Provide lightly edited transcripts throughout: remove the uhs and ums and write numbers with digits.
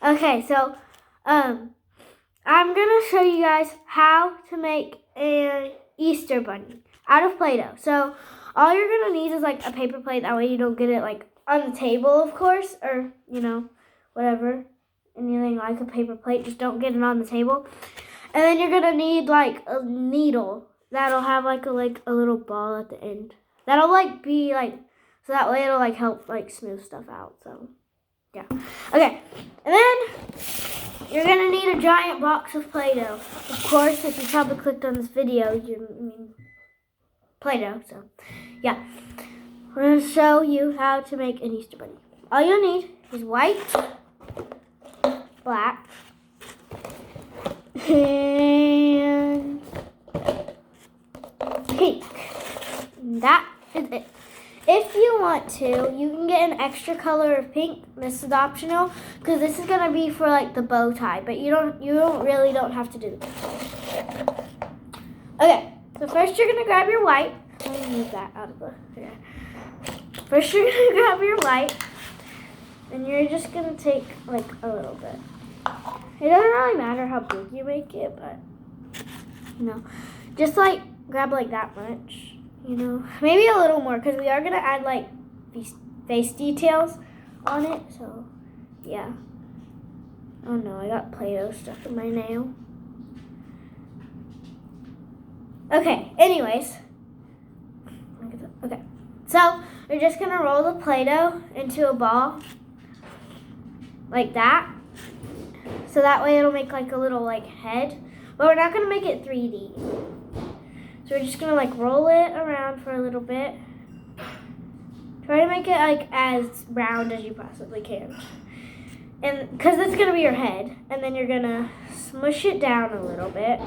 Okay, so I'm gonna show you guys how to make an Easter bunny out of Play-Doh. So all you're gonna need is like a paper plate. That way you don't get it like on the table, of course, or whatever, anything like a paper plate. Just don't get it on the table. And then you're gonna need like a needle that'll have like a little ball at the end. That'll be so that way it'll help smooth stuff out. So yeah. Okay. And then you're gonna need a giant box of Play-Doh. Of course, if you probably clicked on this video, Play-Doh. So yeah. We're gonna show you how to make an Easter bunny. All you'll need is white, black, and pink. And that is it. If you want to, you can get an extra color of pink. This is optional because this is gonna be for the bow tie, but you really don't have to do this. Okay, so first you're gonna grab your white. Let me move that out of the here. First you're gonna grab your white, and you're just gonna take a little bit. It doesn't really matter how big you make it, but just grab that much. Maybe a little more because we are gonna add face details on it. So yeah. Oh no, I got Play-Doh stuck in my nail. Okay. Anyways. Okay. So we're just gonna roll the Play-Doh into a ball like that. So that way it'll make a little head, but we're not gonna make it 3D. So we're just gonna roll it around for a little bit. Try to make it as round as you possibly can. And because it's gonna be your head, and then you're gonna smush it down a little bit.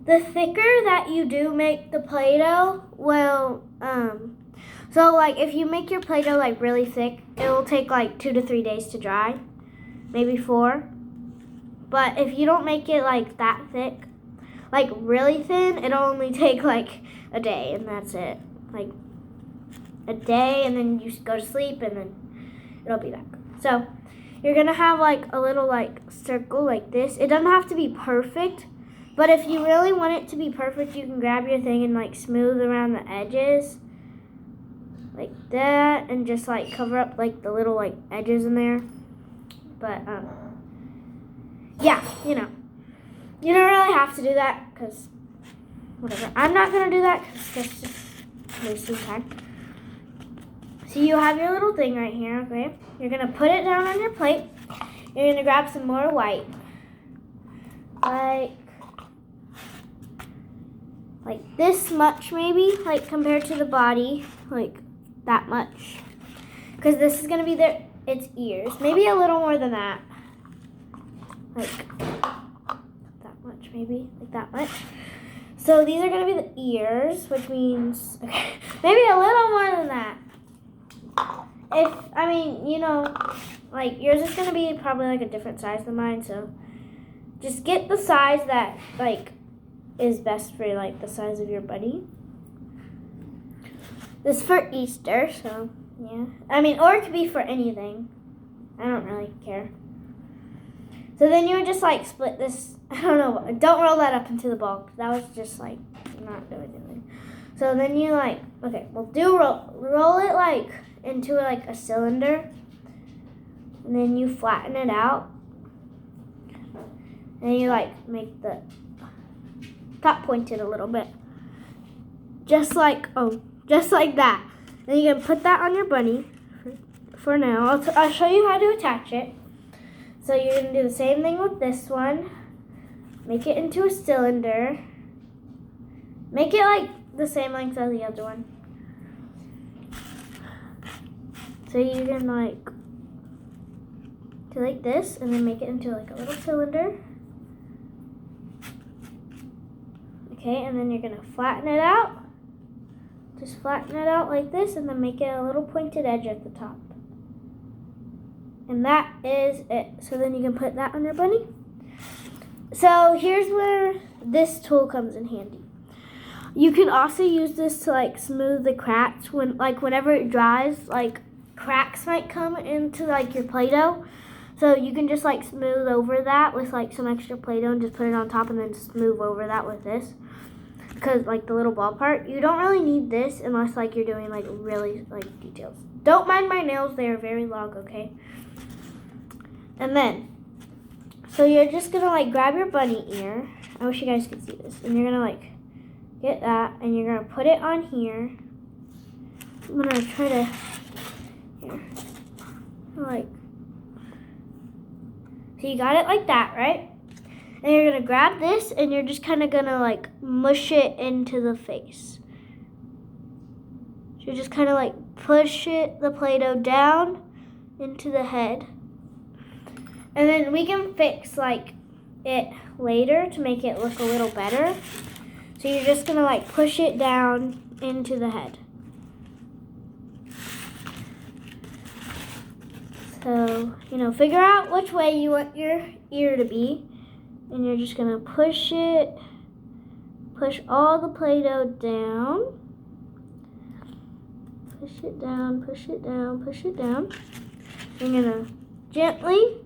The thicker that you do make the Play-Doh, so if you make your Play-Doh really thick, it will take 2 to 3 days to dry, maybe 4. But if you don't make it that thick, really thin, it'll only take a day, and that's it. A day, and then you go to sleep, and then it'll be back. So you're gonna have a little circle like this. It doesn't have to be perfect, but if you really want it to be perfect, you can grab your thing and smooth around the edges like that, and just cover up the little edges in there. But yeah, you don't really have to do that because whatever. I'm not gonna do that because that's just wasting time. So you have your little thing right here, okay? You're gonna put it down on your plate. You're gonna grab some more white, like this much maybe, compared to the body, that much, because this is gonna be its ears. Maybe a little more than that. That much, maybe, that much. So these are gonna be the ears, which means, okay, maybe a little more than that. Yours is gonna be probably a different size than mine, so just get the size that is best for the size of your bunny. This is for Easter, so yeah. Or it could be for anything. I don't really care. So then you would just split this. I don't know. Don't roll that up into the ball. That was just not doing anything. So then you okay, we'll roll it into a cylinder, and then you flatten it out, and you make the top pointed a little bit, just like that. Then you can put that on your bunny. For now, I'll show you how to attach it. So you're going to do the same thing with this one. Make it into a cylinder. Make it the same length as the other one. So you can do this, and then make it into a little cylinder. Okay, and then you're going to flatten it out. Just flatten it out like this, and then make it a little pointed edge at the top. And that is it. So then you can put that on your bunny. So here's where this tool comes in handy. You can also use this to smooth the cracks whenever it dries. cracks might come into like your Play-Doh. So you can just like smooth over that with like some extra Play-Doh and just put it on top and then smooth over that with this. Because like the little ball part, you don't really need this unless like you're doing like really like details. Don't mind my nails, they are very long, okay? And then, so you're just gonna like grab your bunny ear. I wish you guys could see this. And you're gonna like get that and you're gonna put it on here. I'm gonna try to, here, like, so you got it like that, right? And you're gonna grab this and you're just kind of gonna like mush it into the face. So you're just kind of like push the Play-Doh down into the head. And then we can fix like it later to make it look a little better. So you're just gonna like push it down into the head. So, you know, figure out which way you want your ear to be. And you're just gonna push all the Play-Doh down. Push it down, push it down, push it down. You're gonna gently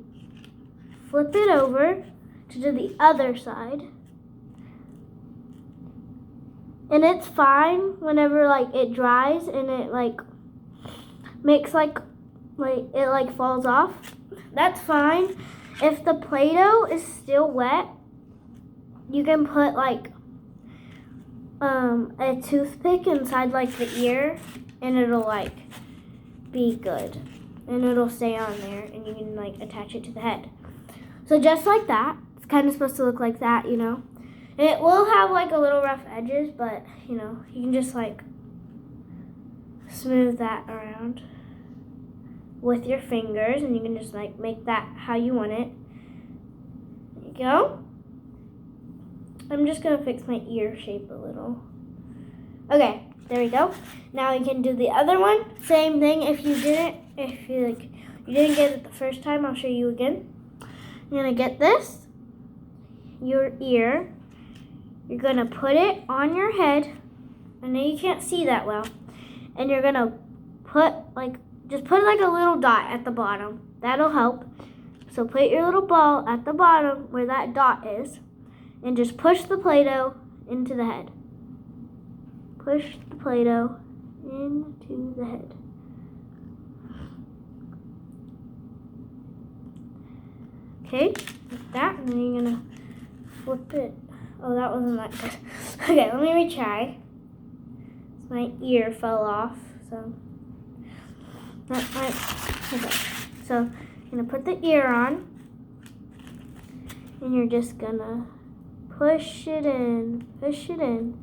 flip it over to do the other side. And it's fine whenever like it dries and it like makes like it like falls off. That's fine. If the Play-Doh is still wet, you can put like a toothpick inside like the ear and it'll like be good. And it'll stay on there and you can like attach it to the head. So just like that, it's kind of supposed to look like that, you know. And it will have like a little rough edges, but you know, you can just like smooth that around with your fingers and you can just like make that how you want it. There you go. I'm just gonna fix my ear shape a little. Okay, there we go. Now we can do the other one. Same thing. If you didn't get it the first time, I'll show you again. You're gonna get this, your ear. You're gonna put it on your head. I know you can't see that well. And you're gonna just put like a little dot at the bottom. That'll help. So put your little ball at the bottom where that dot is. And just push the Play-Doh into the head. Push the Play-Doh into the head. Okay, like that. And then you're gonna flip it. Oh, that wasn't that good. Okay, let me retry. My ear fell off, so. Okay, so you're gonna put the ear on, and you're just gonna push it in, push it in,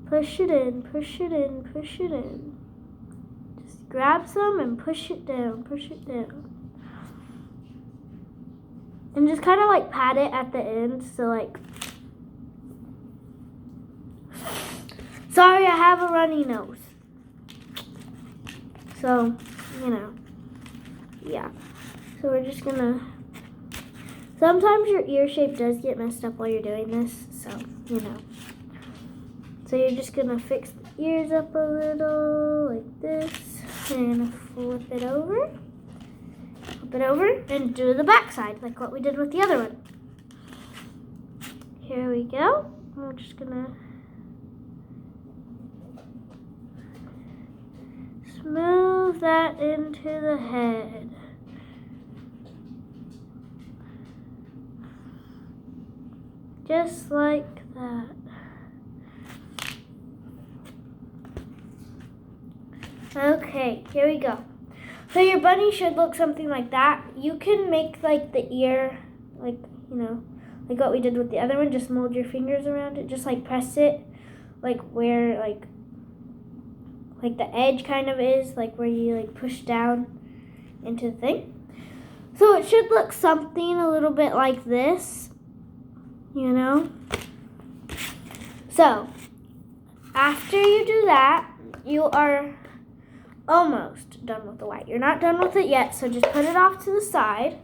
push it in, push it in, push it in. Just grab some and push it down, push it down. And just kind of like pat it at the end, so like, sorry, I have a runny nose. So, you know, yeah. So we're just gonna, sometimes your ear shape does get messed up while you're doing this, so, you know. So you're just gonna fix the ears up a little, like this. And you're gonna flip it over. Flip it over and do the back side, like what we did with the other one. Here we go. We're just gonna smooth that into the head. Just like that. Okay, here we go. So your bunny should look something like that. You can make like the ear, like, you know, like what we did with the other one. Just mold your fingers around it. Just like press it, like where like the edge kind of is, like where you like push down into the thing. So it should look something a little bit like this, you know. So after you do that, you are almost done with the white. You're not done with it yet, so just put it off to the side.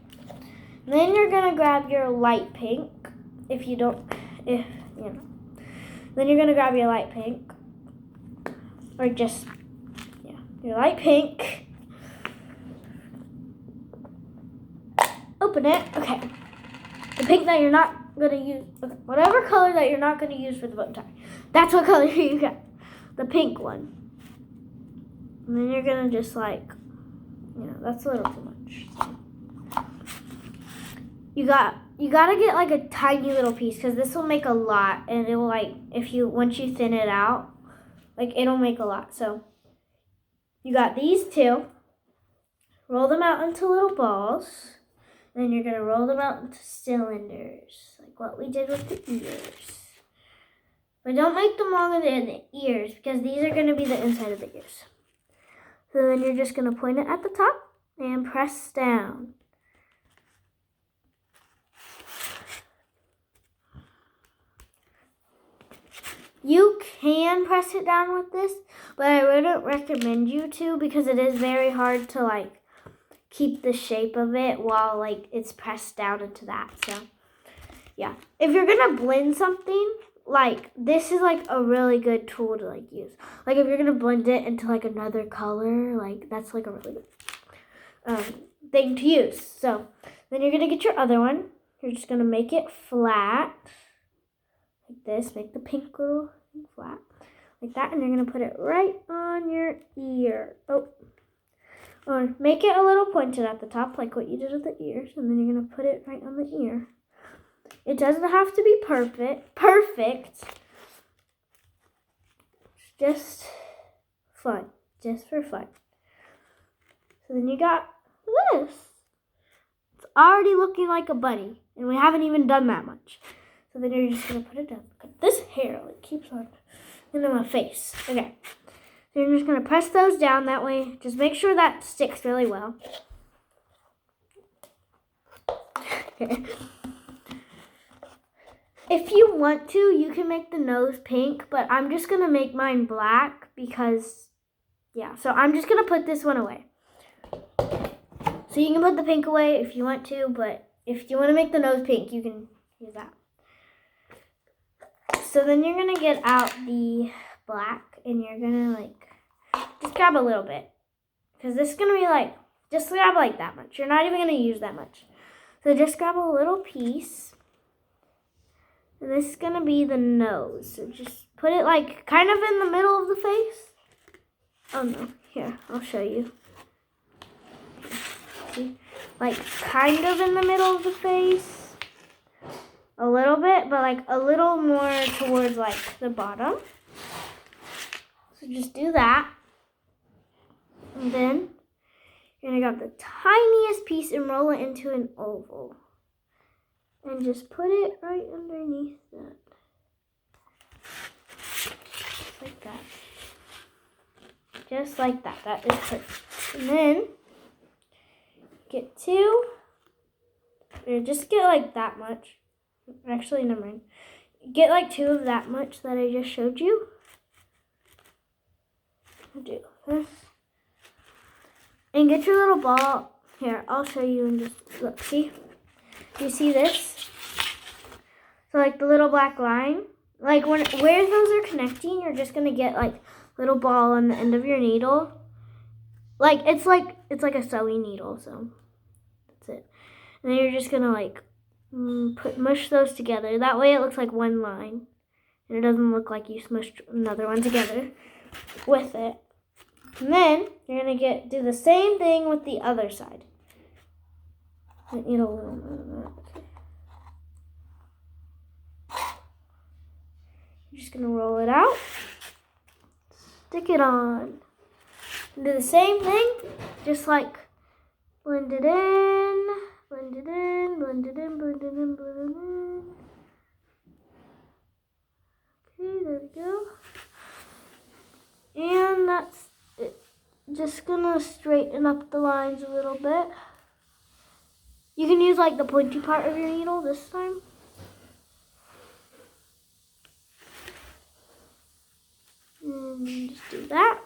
Then you're gonna grab your light pink. Then you're gonna grab your light pink, or just your light pink. Open it. Okay. The pink that you're not going to use, okay. Whatever color that you're not going to use for the bow tie. That's what color you got. The pink one. And then you're going to just like, that's a little too much. So. You got to get like a tiny little piece because this will make a lot. And it will like, once you thin it out, like it'll make a lot. So you got these two. Roll them out into little balls. Then you're going to roll them out into cylinders, like what we did with the ears. But don't make them longer than the ears, because these are going to be the inside of the ears. So then you're just going to point it at the top and press down. You can press it down with this, but I wouldn't recommend you to, because it is very hard to like keep the shape of it while like it's pressed down into that. So yeah, if you're gonna blend something, like this is like a really good tool to like use. Like if you're gonna blend it into like another color, like that's like a really good thing to use. So then you're gonna get your other one. You're just gonna make it flat like this. Make the pink little flat like that, and you're gonna put it right on your ear. Or make it a little pointed at the top, like what you did with the ears, and then you're going to put it right on the ear. It doesn't have to be perfect. It's just fun, just for fun. So then you got this. It's already looking like a bunny, and we haven't even done that much. So then you're just going to put it down. This hair like keeps on into my face. Okay. So you're just going to press those down that way. Just make sure that sticks really well. Okay. If you want to, you can make the nose pink, but I'm just going to make mine black because, yeah. So I'm just going to put this one away. So you can put the pink away if you want to, but if you want to make the nose pink, you can use that. So then you're going to get out the black, and you're going to like just grab a little bit, because this is going to be like, just grab like that much. You're not even going to use that much. So just grab a little piece, and this is going to be the nose. So just put it like kind of in the middle of the face. Oh no, here, I'll show you. See? Like kind of in the middle of the face. A little bit, but like a little more towards like the bottom. So just do that. And then you're going to grab the tiniest piece and roll it into an oval. And just put it right underneath that. Just like that. Just like that. That is perfect. And then get two. Or just get like that much. Actually, never mind. Get like two of that much that I just showed you. Do this. And get your little ball. Here, I'll show you and just look. See? Do you see this? So like the little black line. Like where those are connecting, you're just gonna get like little ball on the end of your needle. Like it's like a sewing needle, so that's it. And then you're just gonna like mush those together. That way it looks like one line. And it doesn't look like you smushed another one together with it. And then you're going to do the same thing with the other side. I need a little more of that. You're just going to roll it out. Stick it on. And do the same thing. Just like blend it in. Blend it in, blend it in, blend it in, blend it in. Okay, there we go. And that's it. Just gonna straighten up the lines a little bit. You can use like the pointy part of your needle this time. And just do that.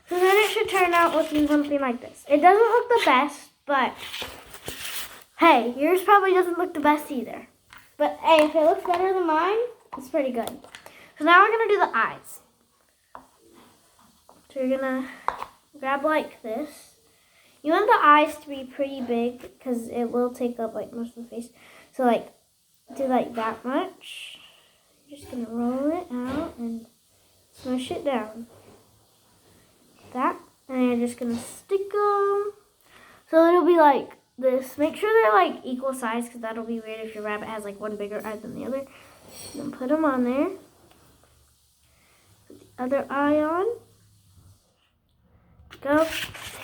So then it should turn out looking something like this. It doesn't look the best, but hey, yours probably doesn't look the best either. But hey, if it looks better than mine, it's pretty good. So now we're going to do the eyes. So So you're gonna grab like this. You want the eyes to be pretty big because it will take up like most of the face. So like do like that much. You're just gonna roll it out and smush it down. That, and you're just gonna stick them. So it'll be like this. Make sure they're like equal size because that'll be weird if your rabbit has like one bigger eye than the other. Then put them on there. Put the other eye on. Go.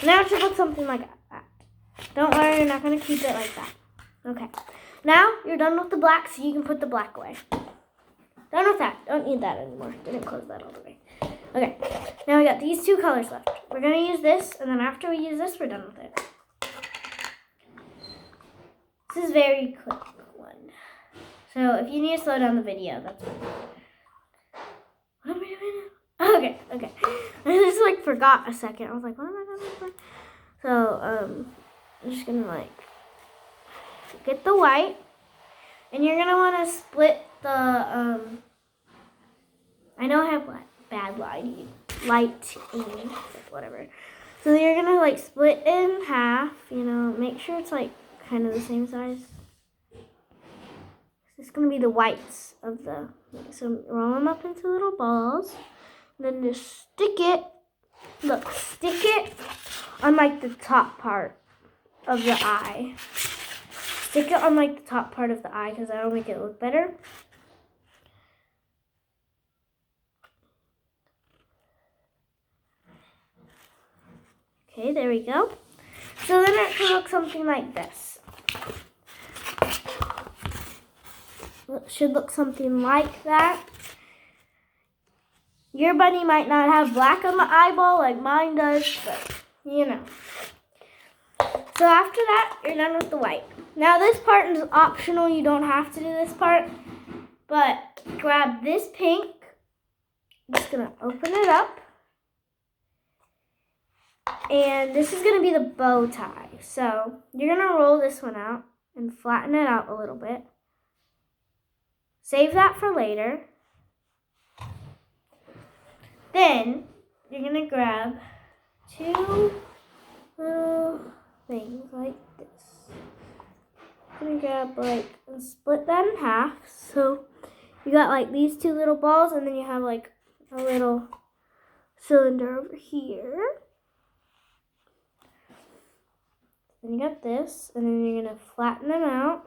Now it should look something like that. Don't worry, you're not going to keep it like that. Okay. Now you're done with the black, so you can put the black away. Done with that. Don't need that anymore. Didn't close that all the way. Okay. Now we got these two colors left. We're going to use this, and then after we use this, we're done with it. This is a very quick one. So if you need to slow down the video, that's fine. What am I doing now? Okay. I just like forgot a second. I was like, what am I doing for? So I'm just gonna like get the white, and you're gonna want to split the I know I have bad lighting, whatever. So you're gonna like split in half. Make sure it's like kind of the same size. This is gonna be the whites of the. So roll them up into little balls, and then just stick it. Look, stick it on like the top part of the eye. Stick it on like the top part of the eye because that'll make it look better. Okay, there we go. So then it should look something like this. It should look something like that. Your bunny might not have black on the eyeball like mine does, but So after that, you're done with the white. Now this part is optional. You don't have to do this part, but grab this pink. I'm just gonna open it up. And this is gonna be the bow tie. So you're gonna roll this one out and flatten it out a little bit. Save that for later. Then you're gonna grab two little things like this. I'm gonna grab and split that in half. So you got like these two little balls, and then you have like a little cylinder over here. Then you got this, and then you're gonna flatten them out.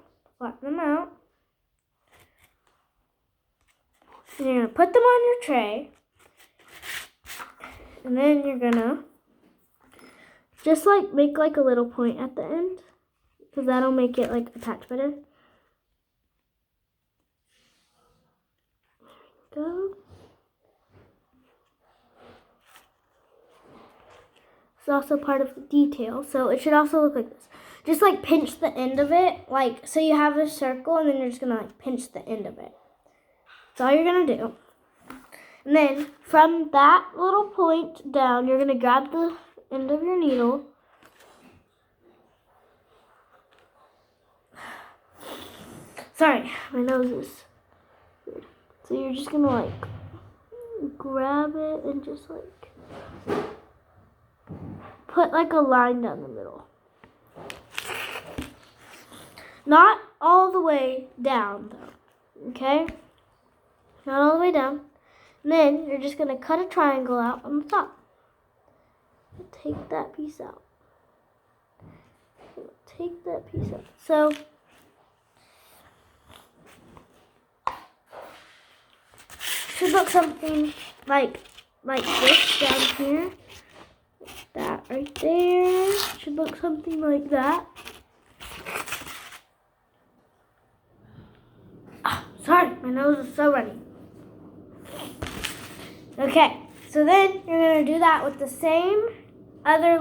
And you're gonna put them on your tray. And then you're gonna just like make like a little point at the end, because that'll make it like attach better. There we go. It's also part of the detail, so it should also look like this. Just like pinch the end of it, like so you have a circle, and then you're just gonna like pinch the end of it. That's all you're gonna do. And then from that little point down, you're gonna grab the end of your needle. Sorry, my nose is weird. So you're just gonna like grab it and just like put like a line down the middle. Not all the way down though, okay? Not all the way down. And then you're just gonna cut a triangle out on the top. Take that piece out. So should look something like this down here. That right there should look something like that. Sorry, my nose is so runny. Okay, so then you're gonna do that with the same other